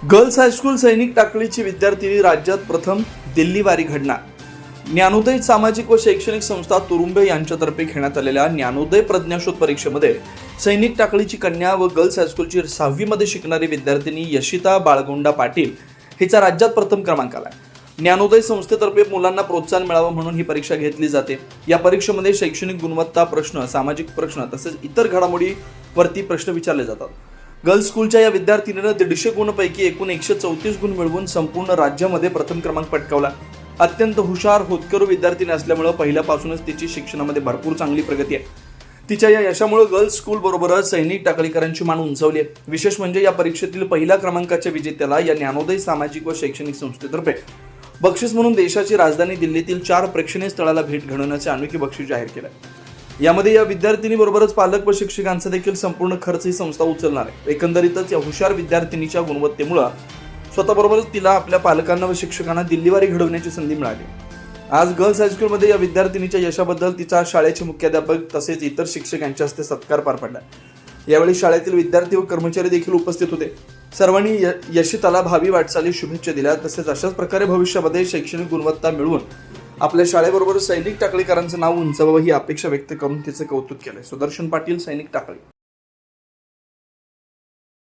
Girls high school सैनिक टाकळीची विद्यार्थिनी राज्यात प्रथम दिल्लीवारी घडणार. ज्ञानोदय सामाजिक व शैक्षणिक संस्था तुरुंबे यांच्यातर्फे घेण्यात आलेल्या ज्ञानोदय प्रज्ञाशोध परीक्षेमध्ये सैनिक टाकळीची कन्या व गर्ल्स हायस्कूलची 6वी मध्ये शिकणारी विद्यार्थिनी यशिता बाळगोंडा पाटील हिचा राज्यात प्रथम क्रमांक आला. ज्ञानोदय संस्थेतर्फे मुलांना प्रोत्साहन मिळावं म्हणून ही परीक्षा घेतली जाते. या परीक्षेमध्ये शैक्षणिक गुणवत्ता प्रश्न, सामाजिक प्रश्न तसेच इतर घडामोडीवरती प्रश्न विचारले जातात. गर्ल्स स्कूलच्या या विद्यार्थिनीनं 150 गुणांपैकी एकूण 134 गुण मिळवून संपूर्ण राज्यामध्ये प्रथम क्रमांक पटकावला. अत्यंत हुशार होतकरू विद्यार्थिनी असल्यामुळे पहिल्यापासूनच तिची शिक्षणामध्ये भरपूर चांगली प्रगती आहे. तिच्या या यशामुळे गर्ल्स स्कूल बरोबरच सैनिक टाकळीकरांची मान उंचावली आहे. विशेष म्हणजे या परीक्षेतील पहिल्या क्रमांकाच्या विजेत्याला या ज्ञानोदय सामाजिक व शैक्षणिक संस्थेतर्फे बक्षीस म्हणून देशाची राजधानी दिल्लीतील 4 प्रेक्षणीय स्थळाला भेट घडवण्याचे अनोखे बक्षीस जाहीर केले. यामध्ये या विद्यार्थिनीबरोबरच पालक व शिक्षकांचा देखील संपूर्ण खर्च ही संस्था उचलणार आहे. एकंदरीतच या हुशार विद्यार्थिनीच्या गुणवत्तेमुळे स्वतःबरोबरच तिला आपल्या पालकांना व शिक्षकांना दिल्लीवारी घडवण्याची संधी मिळाली. आज गर्ल्स हायस्कूलमध्ये या विद्यार्थिनीच्या यशाबद्दल तिचा शाळेचे मुख्याध्यापक तसेच इतर शिक्षक यांच्या हस्ते सत्कार पार पडला. यावेळी शाळेतील विद्यार्थी व कर्मचारी देखील उपस्थित होते. सर्वांनी यशिताला भावी वाटचाली शुभेच्छा दिल्या. तसेच अशाच प्रकारे भविष्यामध्ये शैक्षणिक गुणवत्ता मिळवून आपल्या शाळेबरोबर सैनिक टाकळीकरांचं नाव उंचावावं ही अपेक्षा व्यक्त करून तिचं कौतुक केलंय. सुदर्शन पाटील, सैनिक टाकळी.